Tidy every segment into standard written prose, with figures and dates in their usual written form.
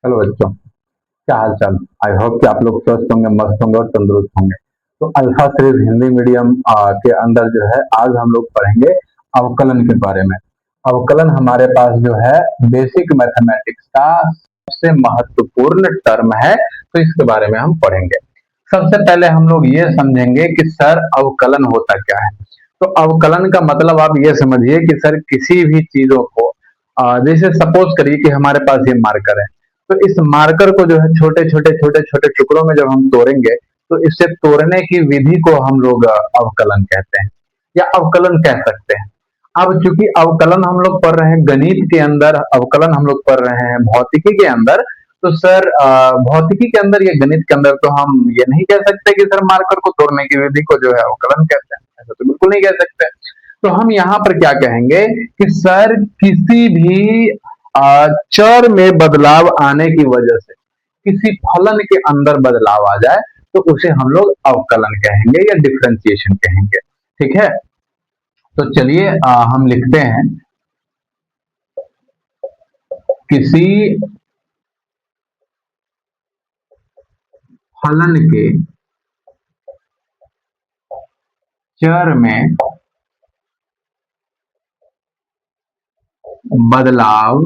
Hello बच्चों, क्या हाल चाल। आई होप कि आप लोग स्वस्थ होंगे, मस्त होंगे और तंदुरुस्त होंगे। तो अल्फा सीरीज हिंदी मीडियम के अंदर जो है आज हम लोग पढ़ेंगे अवकलन के बारे में। अवकलन हमारे पास जो है बेसिक मैथमेटिक्स का सबसे महत्वपूर्ण टर्म है, तो इसके बारे में हम पढ़ेंगे। सबसे पहले हम लोग ये समझेंगे कि सर अवकलन होता क्या है। तो अवकलन का मतलब आप ये समझिए कि सर किसी भी चीजों को जैसे सपोज करिए कि हमारे पास ये मार्कर है, तो इस मार्कर को जो है छोटे छोटे टुकड़ों में जब हम तोड़ेंगे तो इससे तोड़ने की विधि को हम लोग अवकलन कहते हैं या अवकलन कह सकते हैं। अब चूंकि अवकलन हम लोग पढ़ रहे हैं गणित के अंदर, अवकलन हम लोग पढ़ रहे हैं भौतिकी के अंदर, तो सर भौतिकी के अंदर या गणित के अंदर तो हम ये नहीं कह सकते कि सर मार्कर को तोड़ने की विधि को जो है अवकलन कहते हैं, ऐसा तो बिल्कुल नहीं कह सकते। तो हम यहाँ पर क्या कहेंगे कि सर किसी भी चर में बदलाव आने की वजह से किसी फलन के अंदर बदलाव आ जाए तो उसे हम लोग अवकलन कहेंगे या डिफरेंशिएशन कहेंगे। ठीक है, तो चलिए हम लिखते हैं किसी फलन के चर में बदलाव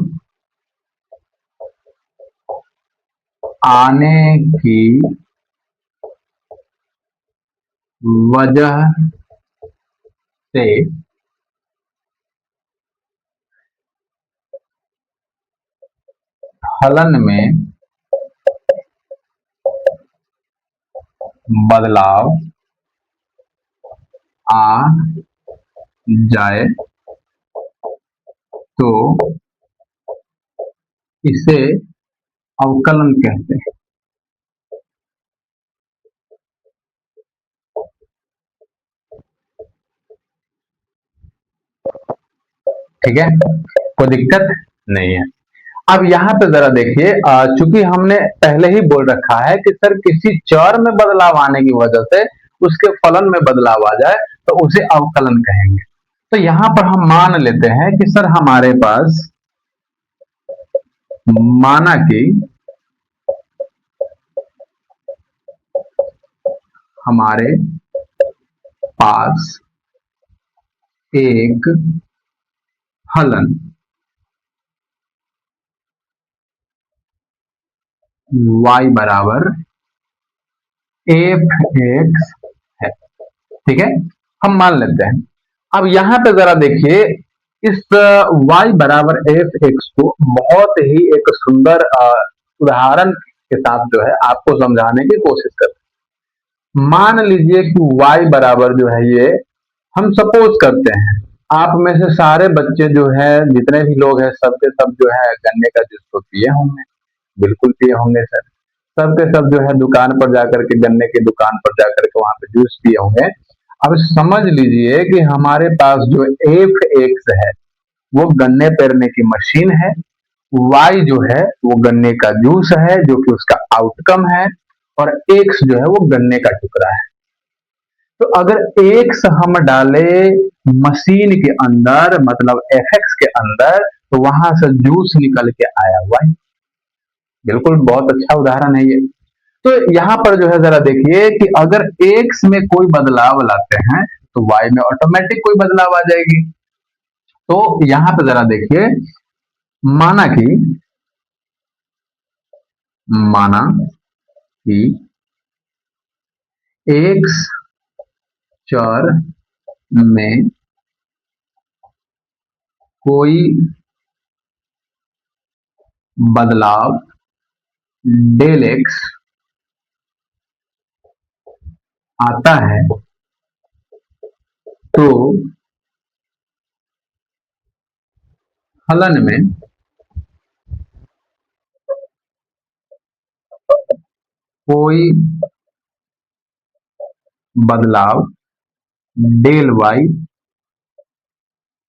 आने की वजह से फलन में बदलाव आ जाए तो इसे अवकलन कहते हैं। ठीक है, कोई दिक्कत नहीं है। अब यहाँ पे जरा देखिए, चूंकि हमने पहले ही बोल रखा है कि सर किसी चर में बदलाव आने की वजह से उसके फलन में बदलाव आ जाए तो उसे अवकलन कहेंगे। तो यहाँ पर हम मान लेते हैं कि सर हमारे पास, माना कि हमारे पास एक फलन y बराबर एफ एक्स है। ठीक है, हम मान लेते हैं। अब यहां पे जरा देखिए, इस y बराबर एफ एक्स को बहुत ही एक सुंदर उदाहरण के साथ जो है आपको समझाने की कोशिश करते हैं। मान लीजिए कि y बराबर जो है ये, हम सपोज करते हैं आप में से सारे बच्चे जो है, जितने भी लोग हैं सबके सब जो है गन्ने का जूस तो पिए होंगे, बिल्कुल पिए होंगे सर। सबके सब जो है दुकान पर जाकर के, गन्ने की दुकान पर जाकर के वहां पे जूस पिए होंगे। अब समझ लीजिए कि हमारे पास जो एफ एक्स है वो गन्ने पेरने की मशीन है, वाई जो है वो गन्ने का जूस है जो कि उसका आउटकम है, और एक्स जो है वो गन्ने का टुकड़ा है। तो अगर एक्स हम डाले मशीन के अंदर, मतलब एफ एक्स के अंदर, तो वहां से जूस निकल के आया वाई। बिल्कुल बहुत अच्छा उदाहरण है ये। तो यहाँ पर जो है जरा देखिए कि अगर एक्स में कोई बदलाव लाते हैं तो वाई में ऑटोमेटिक कोई बदलाव आ जाएगी। तो यहाँ पे जरा देखिए, माना कि माना कि एक्स चर में कोई बदलाव डेल एक्स आता है तो फलन में कोई बदलाव डेल वाई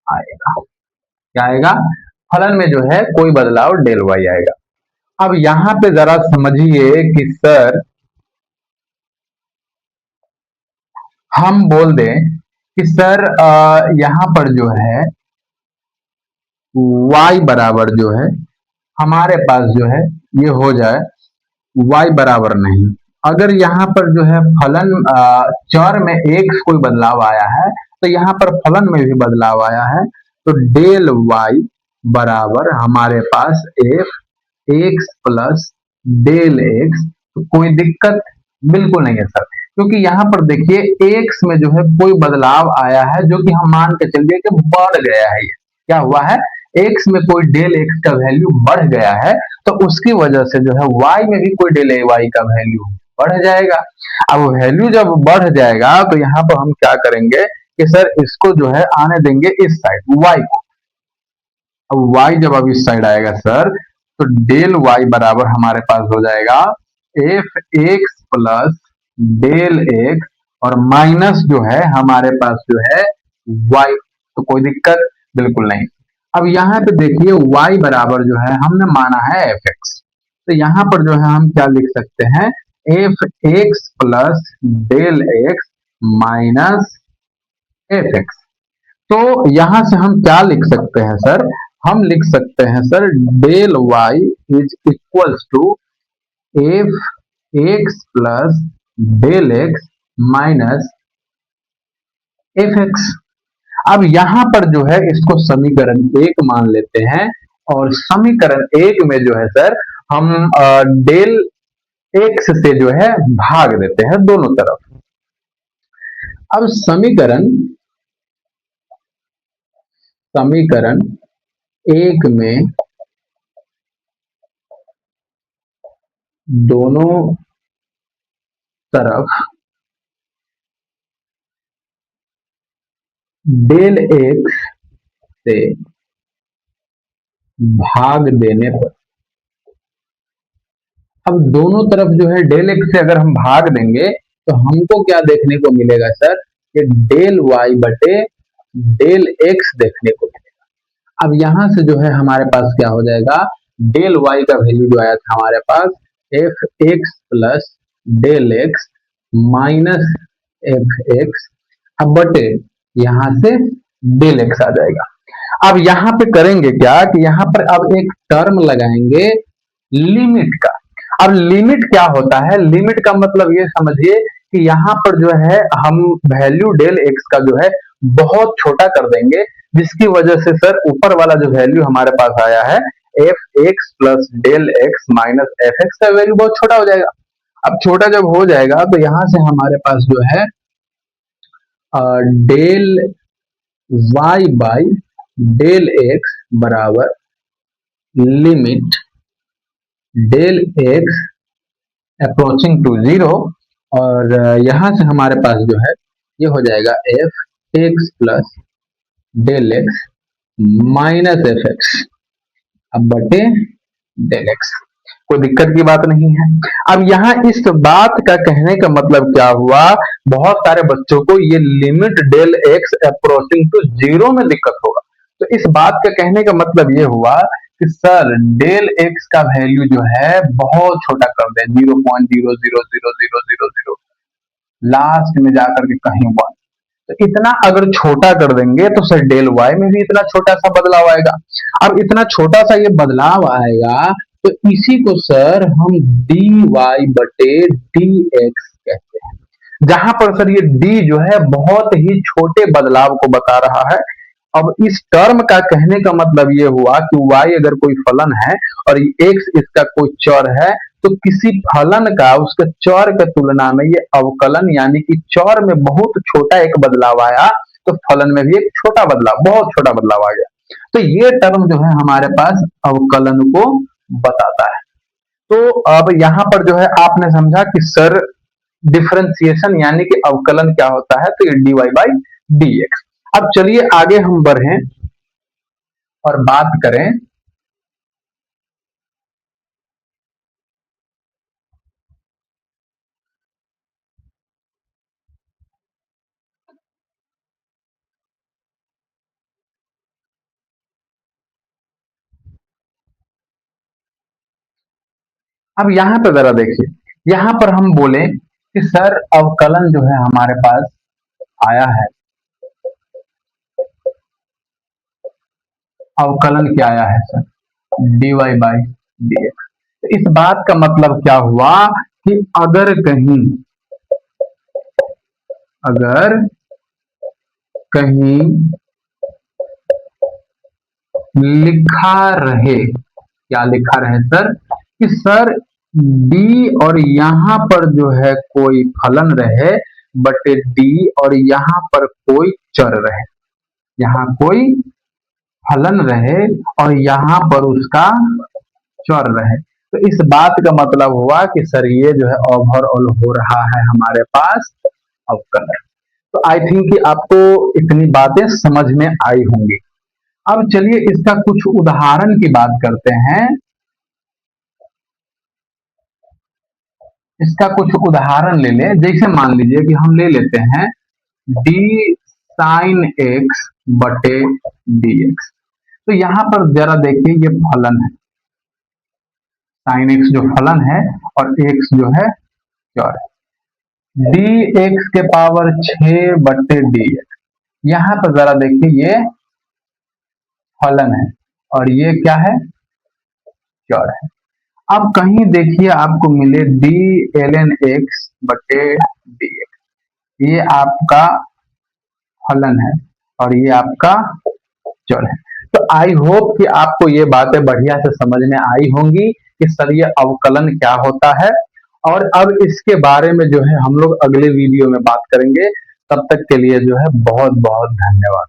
आएगा। क्या आएगा? फलन में जो है कोई बदलाव डेल वाई आएगा। अब यहां पे जरा समझिए कि सर हम बोल दें कि सर यहां पर जो है y बराबर जो है हमारे पास जो है ये हो जाए y बराबर नहीं। अगर यहाँ पर जो है फलन चर में एक कोई बदलाव आया है तो यहाँ पर फलन में भी बदलाव आया है, तो डेल y बराबर हमारे पास F x plus del X. तो कोई दिक्कत बिल्कुल नहीं है सर, क्योंकि यहाँ पर देखिए एक्स में जो है कोई बदलाव आया है जो कि हम मान के चलिए कि बढ़ गया है। ये क्या हुआ है, एक्स में कोई डेल एक्स का वैल्यू बढ़ गया है, तो उसकी वजह से जो है वाई में भी कोई डेल वाई का वैल्यू बढ़ जाएगा। अब वैल्यू जब बढ़ जाएगा तो यहाँ पर हम क्या करेंगे कि सर इसको जो है आने देंगे इस साइड वाई को। अब y जब अब इस साइड आएगा सर, तो डेल y बराबर हमारे पास हो जाएगा f x plus del x, और माइनस जो है हमारे पास जो है y। तो कोई दिक्कत बिल्कुल नहीं। अब यहाँ पे देखिए y बराबर जो है हमने माना है एफ एक्स, तो यहाँ पर जो है हम क्या लिख सकते हैं, f x plus del x minus F x. तो यहां से हम क्या लिख सकते हैं सर, हम लिख सकते हैं sir del y is equals to f x plus del x minus F x. अब यहां पर जो है इसको समीकरण एक मान लेते हैं, और समीकरण एक में जो है सर हम डेल एक्स से जो है भाग देते हैं दोनों तरफ। अब समीकरण समीकरण एक में दोनों तरफ डेल एक्स से भाग देने पर, अब दोनों तरफ जो है डेल एक्स से अगर हम भाग देंगे तो हमको क्या देखने को मिलेगा सर, कि डेल वाई बटे डेल एक्स देखने को मिलेगा। अब यहां से जो है हमारे पास क्या हो जाएगा, डेल वाई का वैल्यू जो आया था हमारे पास F x plus del x minus F x, अब बटे यहां से डेल एक्स आ जाएगा। अब यहां पे करेंगे क्या कि यहां पर अब एक टर्म लगाएंगे लिमिट का। अब लिमिट क्या होता है, लिमिट का मतलब ये समझिए कि यहां पर जो है हम वैल्यू डेल एक्स का जो है बहुत छोटा कर देंगे, जिसकी वजह से सर ऊपर वाला जो वैल्यू हमारे पास आया है f x plus del x minus F x का वैल्यू बहुत छोटा हो जाएगा। अब छोटा जब हो जाएगा तो यहां से हमारे पास जो है del Y by del X बराबर limit del x approaching to zero, और यहां से हमारे पास जो है ये हो जाएगा f x plus del x minus F x, अब बटे डेल एक्स। कोई दिक्कत की बात नहीं है। अब यहाँ इस बात का कहने का मतलब क्या हुआ, बहुत सारे बच्चों को ये limit del x approaching to zero में दिक्कत होगा। तो इस बात का कहने का मतलब ये हुआ कि सर डेल एक्स का वैल्यू जो है बहुत छोटा कर दे, 0.0000000, लास्ट में जाकर के कहीं वन। तो इतना अगर छोटा कर देंगे तो सर डेल वाई में भी इतना छोटा सा बदलाव आएगा। अब इतना छोटा सा ये बदलाव आएगा तो इसी को सर हम डी वाई बटे डी एक्स कहते हैं, जहां पर सर ये डी जो है बहुत ही छोटे बदलाव को बता रहा है। अब इस टर्म का कहने का मतलब ये हुआ कि y अगर कोई फलन है और x इसका कोई चर है, तो किसी फलन का उसके चर के तुलना में ये अवकलन यानी कि चर में बहुत छोटा एक बदलाव आया, तो फलन में भी एक छोटा बदलाव, बहुत छोटा बदलाव आ गया। तो ये टर्म जो है हमारे पास अवकलन को बताता है। तो अब यहाँ पर जो है आपने समझा कि सर डिफरेंशिएशन यानी कि अवकलन क्या होता है, तो ये d y by d x. अब चलिए आगे हम बढ़ें और बात करें अब यहाँ पे जरा देखिए, यहाँ पर हम बोले कि सर अवकलन जो है हमारे पास आया है, अवकलन क्या आया है sir, d y by d x. तो इस बात का मतलब क्या हुआ कि अगर कहीं लिखा रहे, क्या लिखा रहे सर, कि सर डी और यहां पर जो है कोई फलन रहे, बटे डी और यहां पर कोई चर रहे, यहां कोई फलन रहे और यहां पर उसका चर रहे। तो इस बात का मतलब हुआ कि सर ये जो है ओवरऑल हो रहा है हमारे पास अवकलन। तो आई थिंक कि आपको इतनी बातें समझ में आई होंगी। अब चलिए इसका कुछ उदाहरण की बात करते हैं। इसका कुछ उदाहरण ले लें, जैसे मान लीजिए कि हम ले लेते हैं डी साइन एक्स बटे डी एक्स। तो यहां पर जरा देखिए ये फलन है, साइन एक्स जो फलन है और एक्स जो है चर है। डी एक्स के पावर 6 बटे डी एक्स, यहां पर जरा देखिए ये फलन है और ये क्या है, चर है। अब कहीं देखिए आपको मिले डी ln एक्स बटे डी एक्स, ये आपका फलन है और ये आपका चर है। तो आई होप कि आपको ये बातें बढ़िया से समझ में आई होंगी कि सर ये अवकलन क्या होता है। और अब इसके बारे में जो है हम लोग अगले वीडियो में बात करेंगे। तब तक के लिए जो है बहुत बहुत धन्यवाद।